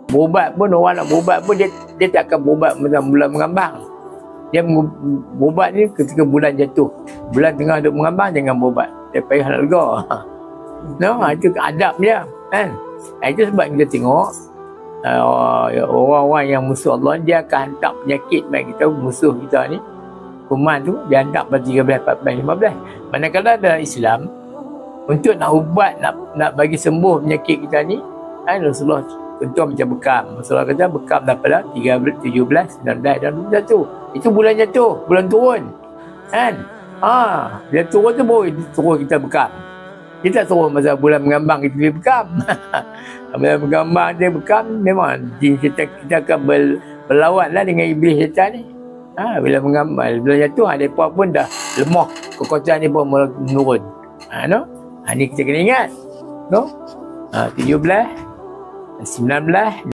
Berubat pun, orang nak berubat pun dia tak akan berubat macam bulan mengambang. Dia berubat ni ketika bulan jatuh. Bulan tengah duk mengambang, jangan berubat. Dia payah nak lega. No, itu adab dia kan. Itu sebab kita tengok orang-orang yang musuh Allah, dia akan hantar penyakit bagi kita, musuh kita ni. Kuman tu dia hantar pada 13, 14, 15. Manakala dalam Islam, untuk nak ubat, nak bagi sembuh penyakit kita ni, kan, Rasulullah contoh macam bekam. Rasulullah kata bekam daripada 13, 17, 19 dan 21. Itu bulan jatuh, bulan turun. Kan? Bila turun tu baru turun kita bekam. Kita tak turun masa bulan mengambang kita pergi bekam. Bulan mengambang dia bekam, memang kita akan berlawan lah dengan iblis syaitan ni. Bila mengambang, bulan jatuh, mereka pun dah lemah. Kekuatan ni pun menurun. No? Ni kita kena ingat. No? 17, 19,